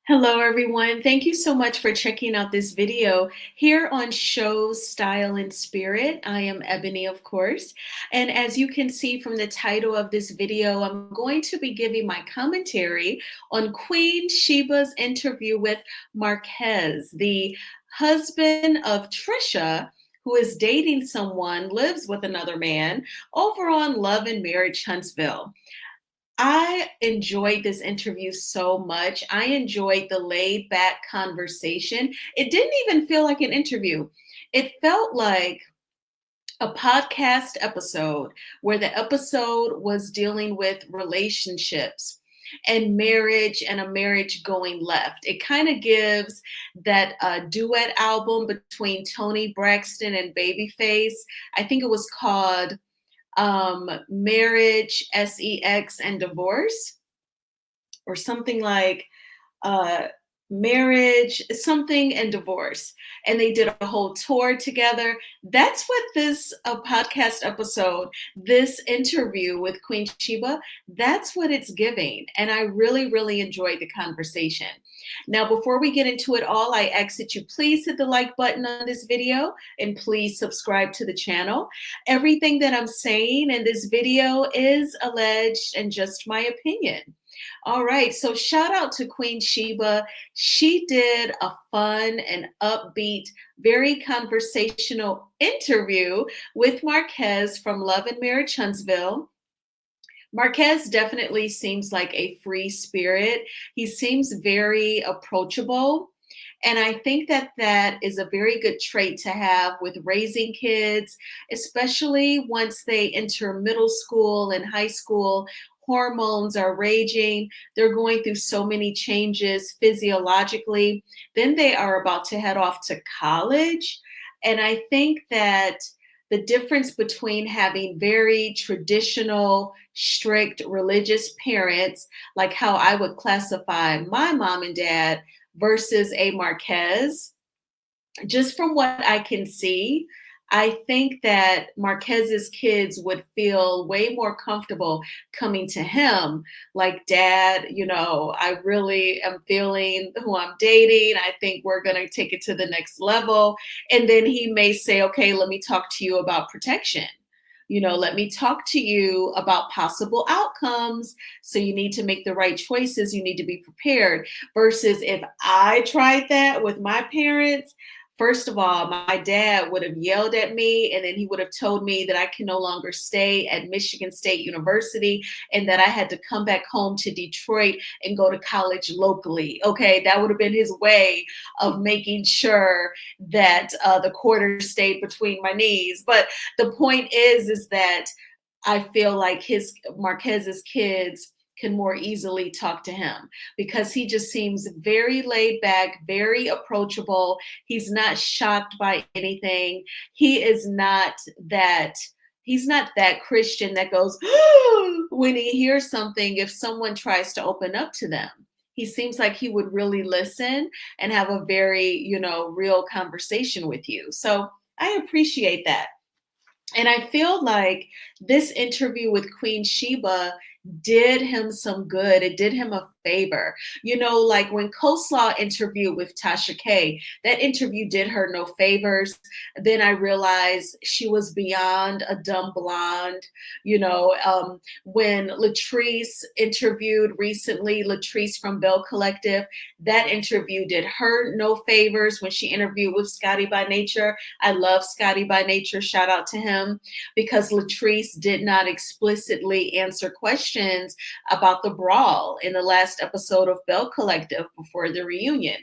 Hello, everyone. Thank you so much for checking out this video here on Show Style and Spirit. I am Ebony, of course. And as you can see from the title of this video, I'm going to be giving my commentary on Queen Shiba's interview with Marquez, the husband of Tricia, who is dating someone, lives with another man over on Love and Marriage Huntsville. I enjoyed this interview so much. I enjoyed the laid back conversation. It didn't even feel like an interview. It felt like a podcast episode where the episode was dealing with relationships and marriage and a marriage going left. It kind of gives that duet album between Tony Braxton and Babyface. I think it was called Marriage, Sex, and Divorce, or something like uh, Marriage, something, and Divorce. And they did a whole tour together. That's what this podcast episode, this interview with Queen Shiba, that's what it's giving. And I really, really enjoyed the conversation. Now, before we get into it all, I ask that you please hit the like button on this video and please subscribe to the channel. Everything that I'm saying in this video is alleged and just my opinion. All right, so shout out to Queen Shiba. She did a fun and upbeat, very conversational interview with Marquez from Love and Marriage Huntsville. Marquez definitely seems like a free spirit. He seems very approachable. And I think that that is a very good trait to have with raising kids, especially once they enter middle school and high school. Hormones are raging. They're going through so many changes physiologically. Then they are about to head off to college. And I think that the difference between having very traditional, strict religious parents, like how I would classify my mom and dad, versus a Marquez, just from what I can see, I think that Marquez's kids would feel way more comfortable coming to him like, Dad, I really am feeling who I'm dating. I think we're going to take it to the next level. And then he may say, okay, let me talk to you about protection. Let me talk to you about possible outcomes. So you need to make the right choices. You need to be prepared. Versus if I tried that with my parents, first of all, my dad would have yelled at me, and then he would have told me that I can no longer stay at Michigan State University and that I had to come back home to Detroit and go to college locally. Okay, that would have been his way of making sure that the quarter stayed between my knees. But the point is that I feel like Marquez's kids can more easily talk to him because he just seems very laid back, very approachable. He's not shocked by anything. He's not that Christian that goes when he hears something if someone tries to open up to them. He seems like he would really listen and have a very, real conversation with you. So I appreciate that. And I feel like this interview with Queen Shiba did him some good. It did him a favor. Like when Coleslaw interviewed with Tasha K, that interview did her no favors. Then I realized she was beyond a dumb blonde. When Latrice interviewed recently, Latrice from Bell Collective, that interview did her no favors when she interviewed with Scotty by Nature. I love Scotty by Nature. Shout out to him because Latrice did not explicitly answer questions about the brawl in the last episode of Bell Collective before the reunion.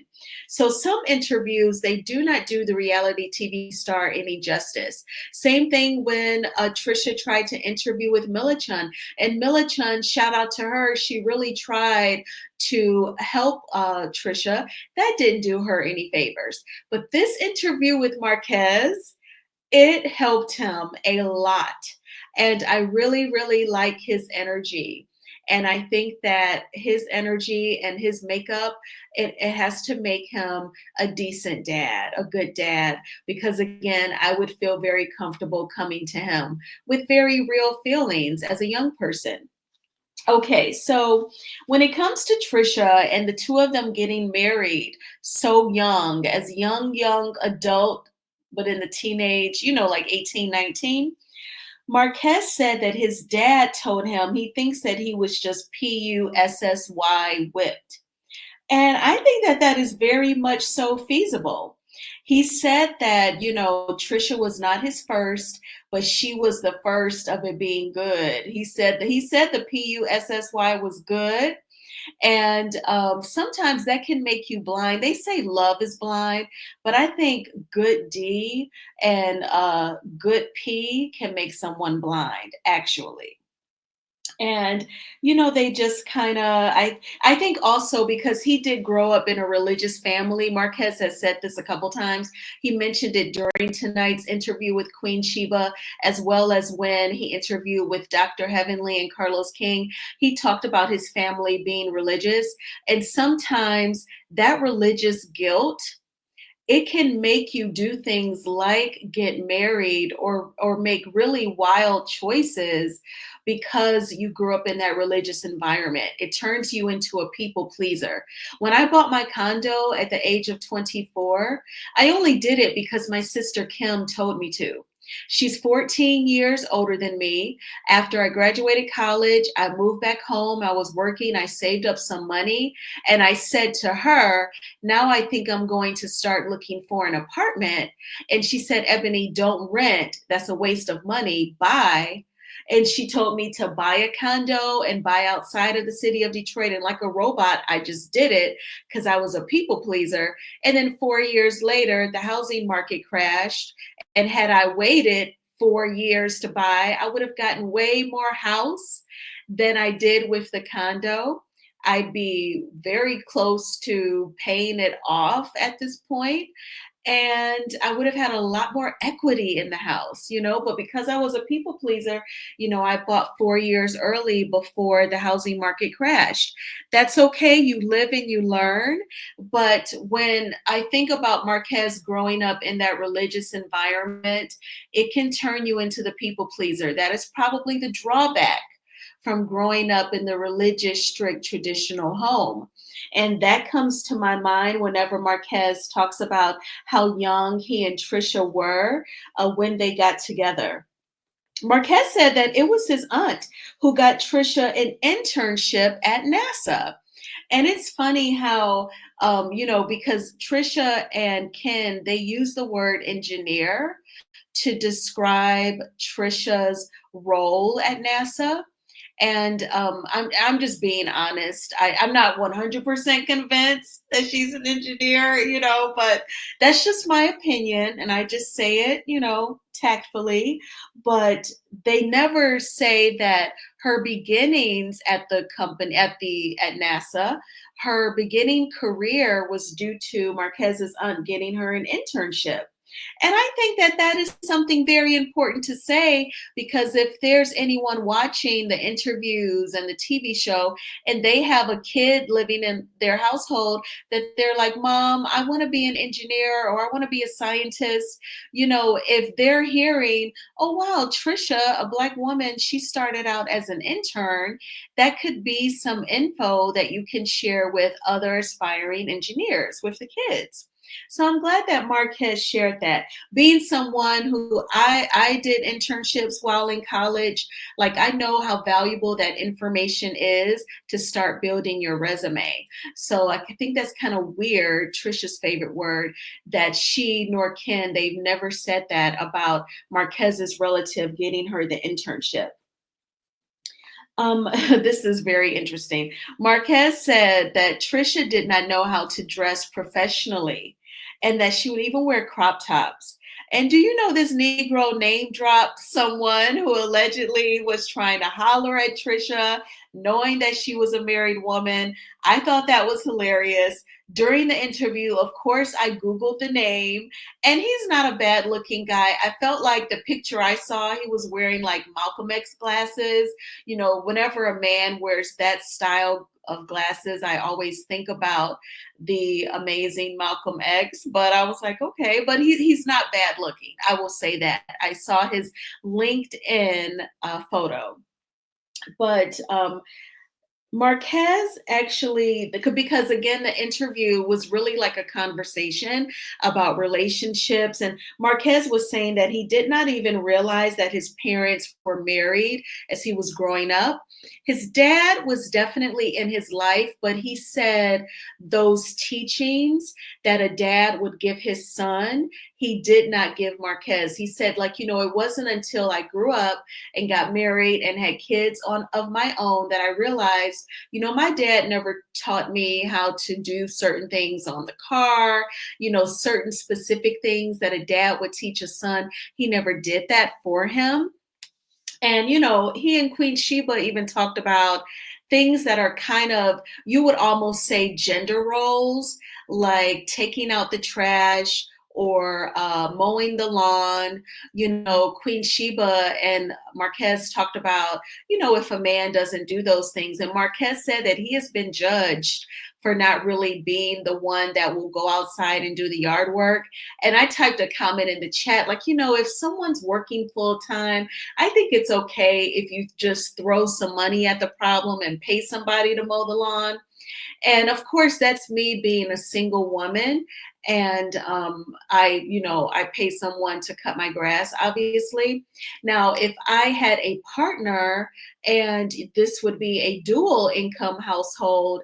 So some interviews, they do not do the reality TV star any justice. Same thing when Tricia tried to interview with Millichun. And Millichun, shout out to her, she really tried to help Tricia. That didn't do her any favors. But this interview with Marquez, it helped him a lot. And I really, really like his energy. And I think that his energy and his makeup, it has to make him a decent dad, a good dad. Because again, I would feel very comfortable coming to him with very real feelings as a young person. Okay, so when it comes to Trisha and the two of them getting married so young, as young adult, but in the teenage, like 18, 19, Marquez said that his dad told him he thinks that he was just PUSSY whipped. And I think that that is very much so feasible. He said that, Trisha was not his first, but she was the first of it being good. He said the PUSSY was good, and sometimes that can make you blind. They say love is blind, but I think good D and good P can make someone blind, actually. And they just kind of, I think also because he did grow up in a religious family. Marquez has said this a couple times. He mentioned it during tonight's interview with Queen Shiba, as well as when he interviewed with Dr. Heavenly and Carlos King. He talked about his family being religious, and sometimes that religious guilt, it can make you do things like get married or make really wild choices because you grew up in that religious environment. It turns you into a people pleaser. When I bought my condo at the age of 24, I only did it because my sister Kim told me to. She's 14 years older than me. After I graduated college, I moved back home. I was working, I saved up some money, and I said to her, now I think I'm going to start looking for an apartment. And she said, Ebony, don't rent. That's a waste of money. Buy. And she told me to buy a condo and buy outside of the city of Detroit. And like a robot, I just did it because I was a people pleaser. And then 4 years later, the housing market crashed. And had I waited 4 years to buy, I would have gotten way more house than I did with the condo. I'd be very close to paying it off at this point, and I would have had a lot more equity in the house. But because I was a people pleaser, I bought 4 years early before the housing market crashed. That's okay. You live and you learn. But when I think about Marquez growing up in that religious environment, it can turn you into the people pleaser. That is probably the drawback from growing up in the religious, strict, traditional home. And that comes to my mind whenever Marquez talks about how young he and Trisha were when they got together. Marquez said that it was his aunt who got Trisha an internship at NASA. And it's funny how, because Trisha and Ken, they use the word engineer to describe Trisha's role at NASA. And I'm just being honest. I'm not 100% convinced that she's an engineer, but that's just my opinion, and I just say it, tactfully. But they never say that her beginnings at the company at NASA, her beginning career was due to Marquez's aunt getting her an internship. And I think that that is something very important to say, because if there's anyone watching the interviews and the TV show and they have a kid living in their household that they're like, Mom, I want to be an engineer or I want to be a scientist, if they're hearing, oh, wow, Trisha, a Black woman, she started out as an intern, that could be some info that you can share with other aspiring engineers with the kids. So I'm glad that Mark has shared that. Being someone who I did internships while in college, like I know how valuable that information is to start building your resume. So I think that's kind of weird, Trisha's favorite word, that she nor Ken, they've never said that about Marquez's relative getting her the internship. This is very interesting. Marquez said that Trisha did not know how to dress professionally and that she would even wear crop tops. And do you know this Negro name dropped someone who allegedly was trying to holler at Trisha, knowing that she was a married woman? I thought that was hilarious. During the interview, of course, I Googled the name, and he's not a bad looking guy. I felt like the picture I saw, he was wearing like Malcolm X glasses. Whenever a man wears that style of glasses, I always think about the amazing Malcolm X. But I was like, okay, but he's not bad looking. I will say that. I saw his LinkedIn photo. But Marquez actually, because again, the interview was really like a conversation about relationships. And Marquez was saying that he did not even realize that his parents were married as he was growing up. His dad was definitely in his life, but he said those teachings that a dad would give his son, he did not give Marquez. He said, like, it wasn't until I grew up and got married and had kids on of my own that I realized, my dad never taught me how to do certain things on the car, certain specific things that a dad would teach a son. He never did that for him. And, he and Queen Shiba even talked about things that are kind of, you would almost say gender roles, like taking out the trash or mowing the lawn. Queen Sheba and Marquez talked about, if a man doesn't do those things. And Marquez said that he has been judged for not really being the one that will go outside and do the yard work. And I typed a comment in the chat, like, if someone's working full time, I think it's okay if you just throw some money at the problem and pay somebody to mow the lawn. And of course, that's me being a single woman. And I pay someone to cut my grass, obviously. Now, if I had a partner and this would be a dual income household,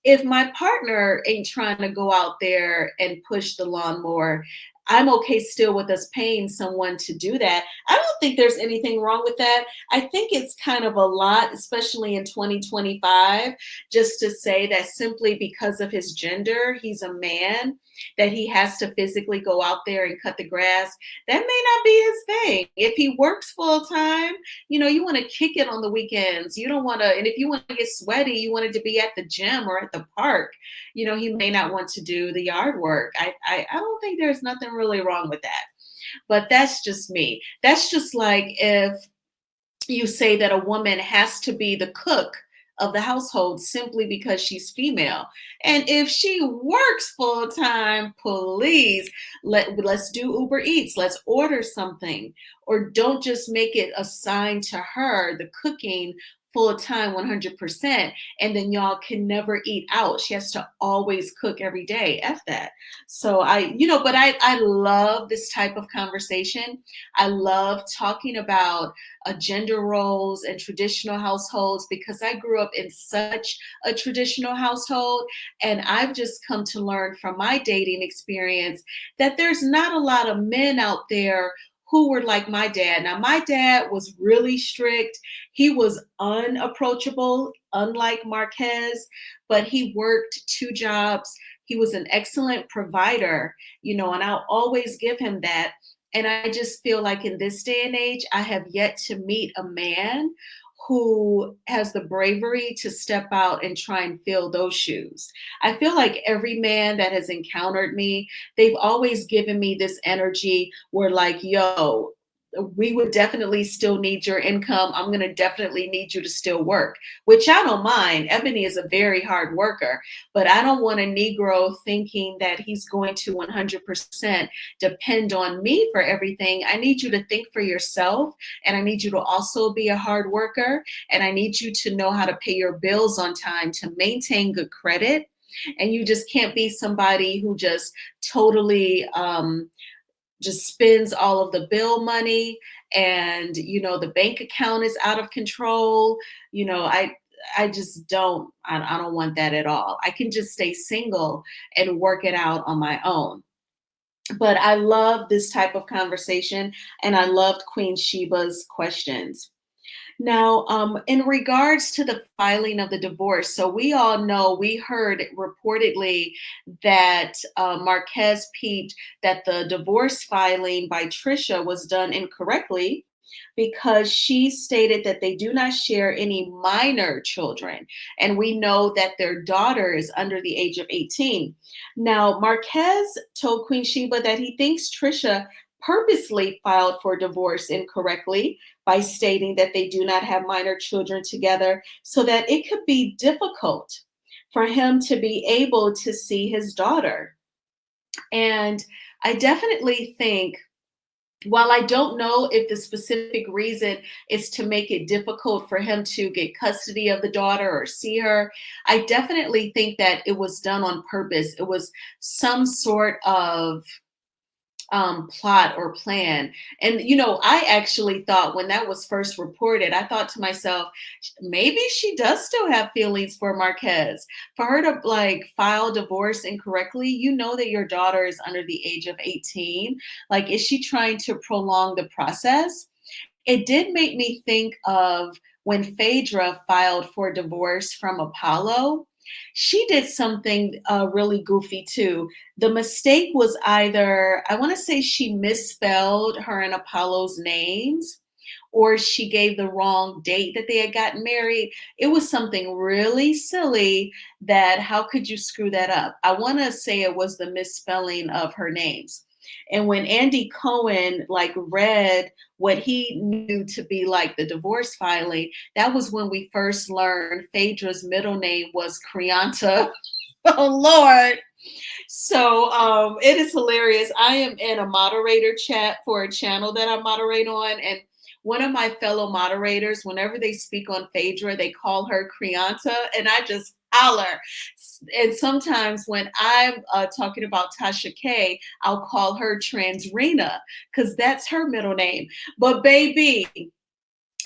if my partner ain't trying to go out there and push the lawnmower, I'm okay still with us paying someone to do that. I don't think there's anything wrong with that. I think it's kind of a lot, especially in 2025, just to say that simply because of his gender, he's a man, that he has to physically go out there and cut the grass. That may not be his thing. If he works full time, you want to kick it on the weekends. You don't want to, and if you want to get sweaty, you want it to be at the gym or at the park. He may not want to do the yard work. I don't think there's nothing really wrong with that. But that's just me. That's just like if you say that a woman has to be the cook of the household simply because she's female. And if she works full time, please let's do Uber Eats. Let's order something, or don't just make it assigned to her the cooking full time 100%, and then y'all can never eat out. She has to always cook every day. F that. So but I love this type of conversation. I love talking about gender roles and traditional households, because I grew up in such a traditional household. And I've just come to learn from my dating experience that there's not a lot of men out there who were like my dad. Now, my dad was really strict. He was unapproachable, unlike Marquez, but he worked two jobs. He was an excellent provider, and I'll always give him that. And I just feel like in this day and age, I have yet to meet a man who has the bravery to step out and try and fill those shoes. I feel like every man that has encountered me, they've always given me this energy where, like, yo, we would definitely still need your income. I'm going to definitely need you to still work, which I don't mind. Ebony is a very hard worker, but I don't want a Negro thinking that he's going to 100% depend on me for everything. I need you to think for yourself, and I need you to also be a hard worker, and I need you to know how to pay your bills on time, to maintain good credit. And you just can't be somebody who just totally just spends all of the bill money, and the bank account is out of control. I just I don't want that at all. I can just stay single and work it out on my own. But I love this type of conversation, and I loved Queen Sheba's questions. Now, in regards to the filing of the divorce, so we all know, we heard reportedly that Marquez peeped that the divorce filing by Tricia was done incorrectly, because she stated that they do not share any minor children. And we know that their daughter is under the age of 18. Now, Marquez told Queen Sheba that he thinks Tricia purposely filed for divorce incorrectly by stating that they do not have minor children together, so that it could be difficult for him to be able to see his daughter. And I definitely think While I don't know if the specific reason is to make it difficult for him to get custody of the daughter or see her, I definitely think that it was done on purpose. It was some sort of plot or plan. And, I actually thought when that was first reported, I thought to myself, maybe she does still have feelings for Marquez. For her to like file divorce incorrectly, you know that your daughter is under the age of 18. Like, is she trying to prolong the process? It did make me think of when Phaedra filed for divorce from Apollo. She did something really goofy too. The mistake was either, I want to say she misspelled her and Apollo's names, or she gave the wrong date that they had gotten married. It was something really silly that how could you screw that up? I want to say it was the misspelling of her names. And when Andy Cohen like read what he knew to be like the divorce filing, that was when we first learned Phaedra's middle name was Krianta. Oh Lord. So it is hilarious. I am in a moderator chat for a channel that I moderate on, and one of my fellow moderators, whenever they speak on Phaedra, they call her Krianta, and I just holler. And sometimes when I'm talking about Tasha K, I'll call her Transrena because that's her middle name. But baby,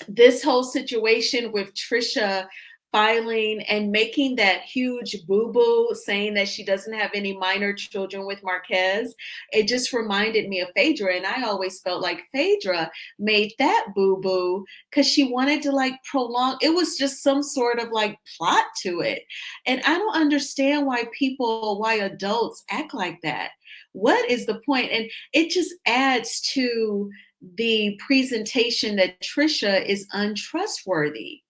this whole situation with Trisha filing and making that huge boo-boo saying that she doesn't have any minor children with Marquez, it just reminded me of Phaedra. And I always felt like Phaedra made that boo-boo because she wanted to like prolong. It was just some sort of like plot to it. And I don't understand why adults act like that. What is the point? And it just adds to the presentation that Trisha is untrustworthy.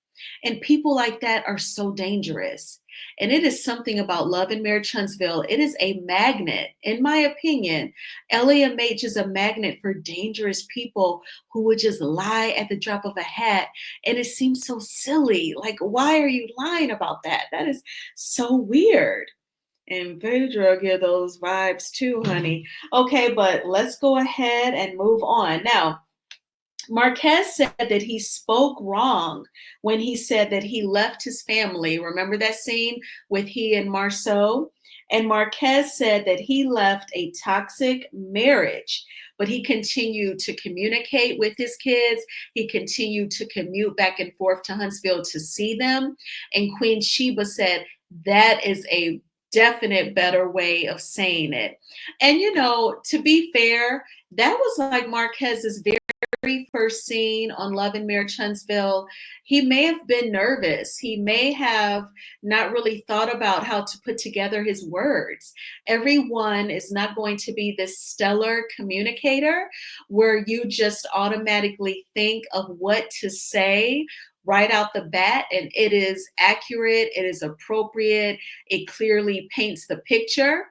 And people like that are so dangerous. And it is something about Love and Marriage Huntsville. It is a magnet, in my opinion. LAMH is a magnet for dangerous people who would just lie at the drop of a hat. And it seems so silly. Like, why are you lying about that? That is so weird. And Phaedra give those vibes too, honey. Okay, but let's go ahead and move on. Now, Marquez said that he spoke wrong when he said that he left his family. Remember that scene with he and Marceau? And Marquez said that he left a toxic marriage, but he continued to communicate with his kids. He continued to commute back and forth to Huntsville to see them. And Queen Shiba said that is a definite better way of saying it. And, to be fair, that was like Marquez's very first scene on Love and Marriage Huntsville. He may have been nervous. He may have not really thought about how to put together his words. Everyone is not going to be this stellar communicator where you just automatically think of what to say right out the bat, and it is accurate, it is appropriate, it clearly paints the picture.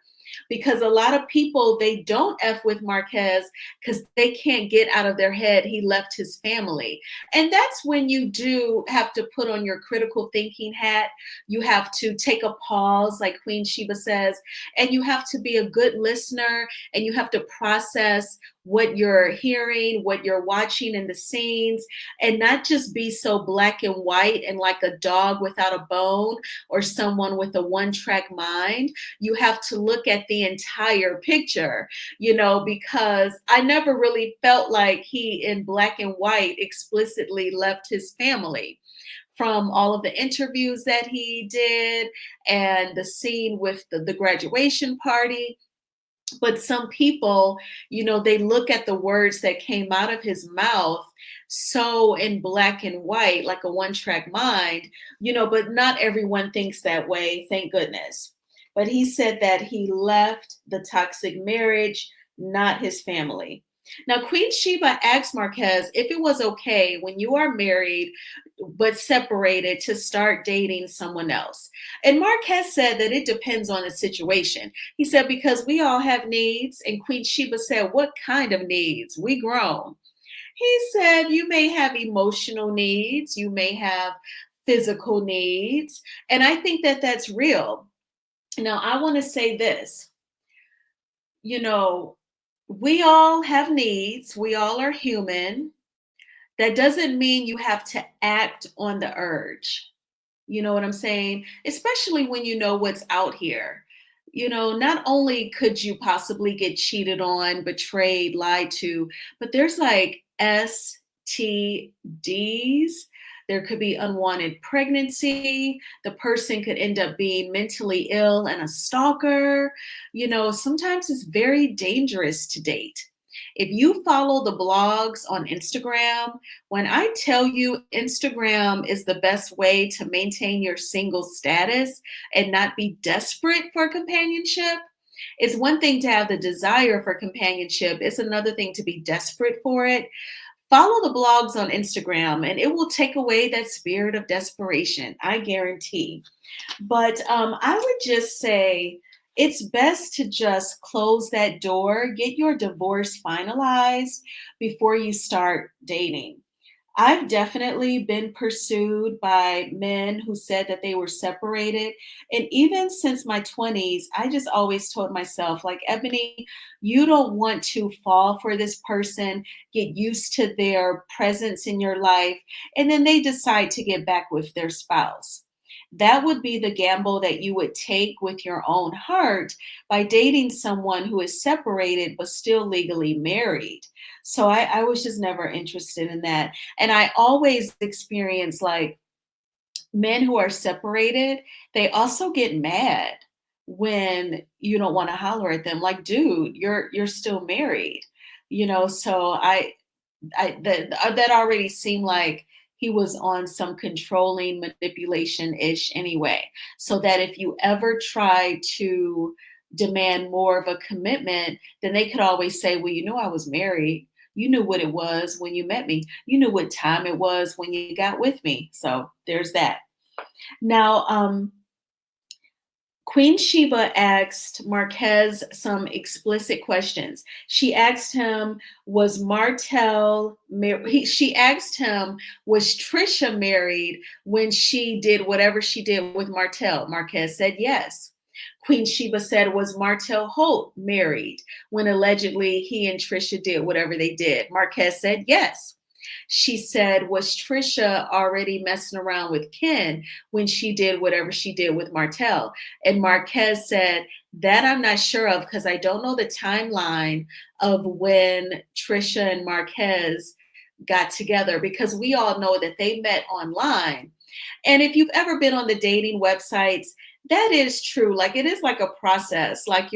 Because a lot of people, they don't F with Marquez because they can't get out of their head he left his family. And that's when you do have to put on your critical thinking hat. You have to take a pause, like Queen Shiba says, and you have to be a good listener, and you have to process what you're hearing, what you're watching in the scenes, and not just be so black and white and like a dog without a bone or someone with a one-track mind. You have to look at the entire picture, because I never really felt like he in black and white explicitly left his family. From all of the interviews that he did and the scene with the graduation party. But some people, they look at the words that came out of his mouth so in black and white, like a one-track mind, but not everyone thinks that way, thank goodness. But he said that he left the toxic marriage, not his family. Now, Queen Sheba asked Marquez if it was okay when you are married but separated to start dating someone else. And Marquez said that it depends on the situation. He said, because we all have needs. And Queen Sheba said, what kind of needs? We grown. He said, you may have emotional needs, you may have physical needs. And I think that that's real. Now, I want to say this, you know, We all have needs. We all are human. That doesn't mean you have to act on the urge. You know what I'm saying? Especially when you know what's out here. Not only could you possibly get cheated on, betrayed, lied to, but there's like STDs. There could be unwanted pregnancy. The person could end up being mentally ill and a stalker. Sometimes it's very dangerous to date. If you follow the blogs on Instagram, when I tell you Instagram is the best way to maintain your single status and not be desperate for companionship, it's one thing to have the desire for companionship, it's another thing to be desperate for it. Follow the blogs on Instagram and it will take away that spirit of desperation, I guarantee. But I would just say it's best to just close that door, get your divorce finalized before you start dating. I've definitely been pursued by men who said that they were separated. And even since my 20s, I just always told myself, like, Ebony, you don't want to fall for this person, get used to their presence in your life, and then they decide to get back with their spouse. That would be the gamble that you would take with your own heart by dating someone who is separated but still legally married. So I was just never interested in that. And I always experience like men who are separated, they also get mad when you don't want to holler at them. Like, dude, you're still married. So that already seemed like he was on some controlling manipulation ish anyway. So that if you ever try to demand more of a commitment, then they could always say, well, I was married. You knew what it was when you met me. You knew what time it was when you got with me. So there's that. Now, Queen Shiba asked Marquez some explicit questions. She asked him, was she asked him, was Tricia married when she did whatever she did with Martel? Marquez said yes. Queen Shiba said, was Martel Holt married when allegedly he and Tricia did whatever they did? Marquez said yes. She said, was Tricia already messing around with Ken when she did whatever she did with Martel? And Marquez said, that I'm not sure of because I don't know the timeline of when Tricia and Marquez got together because we all know that they met online. And if you've ever been on the dating websites, that is true. Like it is like a process, like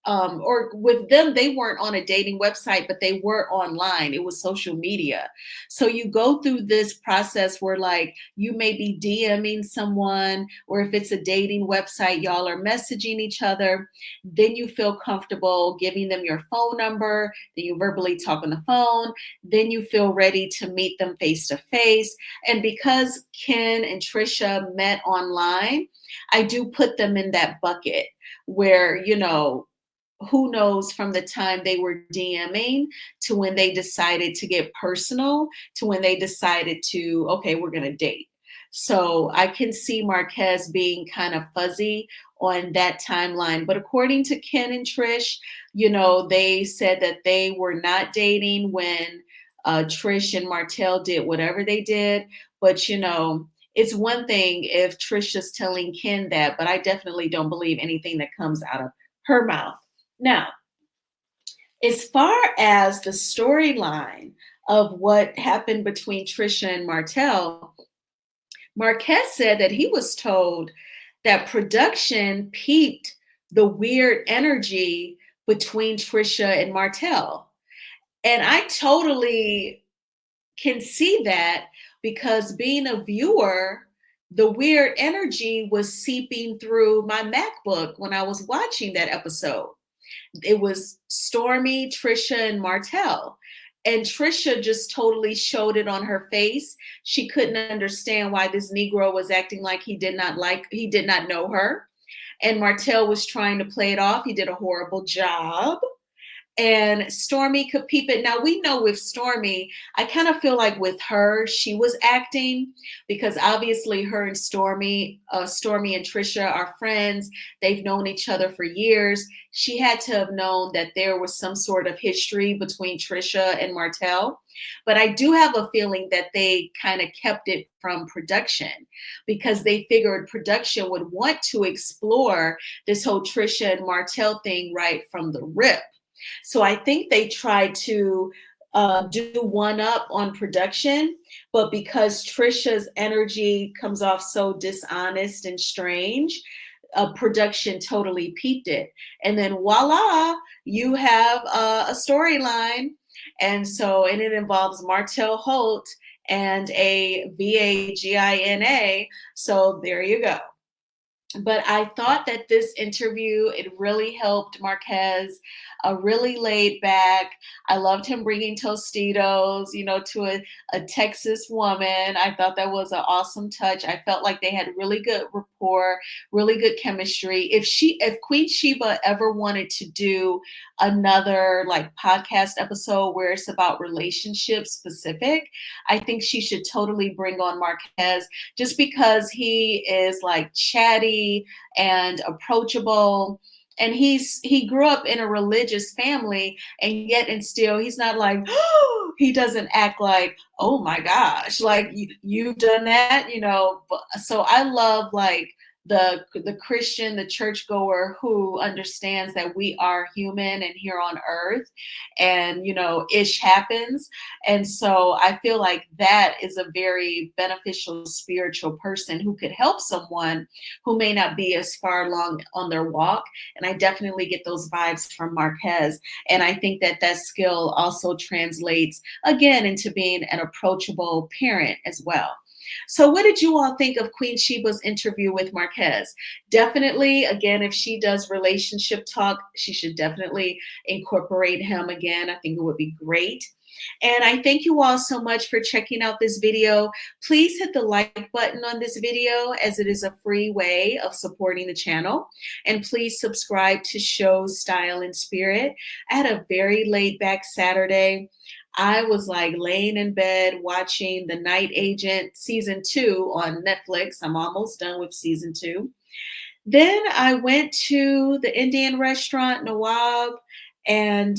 or with them, they weren't on a dating website, but they were online. It was social media. So you go through this process where like you may be DMing someone, or if it's a dating website, y'all are messaging each other. Then you feel comfortable giving them your phone number. Then you verbally talk on the phone. Then you feel ready to meet them face to face. And because Ken and Tricia met online, I do put them in that bucket where, who knows from the time they were DMing to when they decided to get personal to when they decided to, okay, we're going to date. So I can see Marquez being kind of fuzzy on that timeline. But according to Ken and Trish, they said that they were not dating when Trish and Martel did whatever they did. But, it's one thing if Trisha's telling Ken that, but I definitely don't believe anything that comes out of her mouth. Now, as far as the storyline of what happened between Trisha and Martel, Marquez said that he was told that production peeped the weird energy between Trisha and Martel. And I totally can see that because being a viewer, the weird energy was seeping through my MacBook when I was watching that episode. It was Stormy, Trisha, and Martel. And Trisha just totally showed it on her face. She couldn't understand why this Negro was acting like he did not know her. And Martel was trying to play it off. He did a horrible job. and Stormy could peep it. Now we know with Stormy, I kind of feel like with her, she was acting because obviously her and Stormy and Tricia are friends. They've known each other for years. She had to have known that there was some sort of history between Tricia and Martel. But I do have a feeling that they kind of kept it from production because they figured production would want to explore this whole Tricia and Martel thing right from the rip. So I think they tried to do one up on production, but because Trisha's energy comes off so dishonest and strange, production totally peeped it. And then voila, you have a storyline. And it involves Martel Holt and a VAGINA. So there you go. But I thought that this interview, it really helped Marquez, really laid back. I loved him bringing Tostitos, to a Texas woman. I thought that was an awesome touch. I felt like they had really good rapport, really good chemistry. If Queen Shiba ever wanted to do another like podcast episode where it's about relationships specific, I think she should totally bring on Marquez just because he is like chatty and approachable. And he grew up in a religious family, and yet and still he's not like, he doesn't act like, oh my gosh, like you've done that. So I love like the Christian, the churchgoer who understands that we are human and here on earth, and ish happens. And so I feel like that is a very beneficial spiritual person who could help someone who may not be as far along on their walk. And I definitely get those vibes from Marquez. And I think that that skill also translates again into being an approachable parent as well. So what did you all think of Queen Shiba's interview with Marquez? Definitely, again, if she does relationship talk, she should definitely incorporate him again. I think it would be great. And I thank you all so much for checking out this video. Please hit the like button on this video as it is a free way of supporting the channel. And please subscribe to Show Style and Spirit. I had a very laid back Saturday. I was like laying in bed watching The Night Agent season 2 on Netflix. I'm almost done with season 2. Then I went to the Indian restaurant, Nawab, and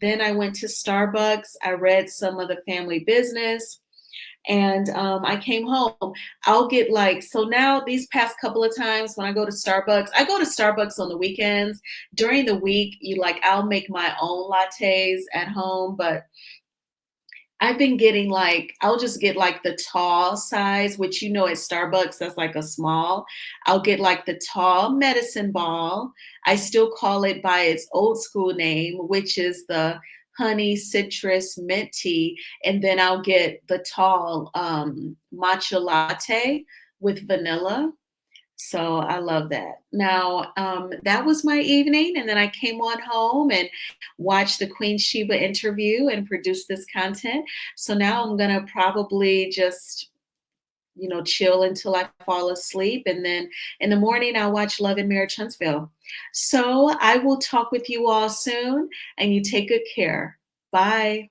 then I went to Starbucks. I read some of the family business, and I came home. I'll get like, so now these past couple of times when I go to Starbucks, I go to Starbucks on the weekends. During the week, I'll make my own lattes at home, but I've been getting like, I'll just get like the tall size, which at Starbucks, that's like a small. I'll get like the tall medicine ball. I still call it by its old school name, which is the honey citrus mint tea. And then I'll get the tall matcha latte with vanilla. So I love that. Now, that was my evening. And then I came on home and watched the Queen Shiba interview and produced this content. So now I'm going to probably just, chill until I fall asleep. And then in the morning, I'll watch Love and Marriage Huntsville. So I will talk with you all soon, and you take good care. Bye.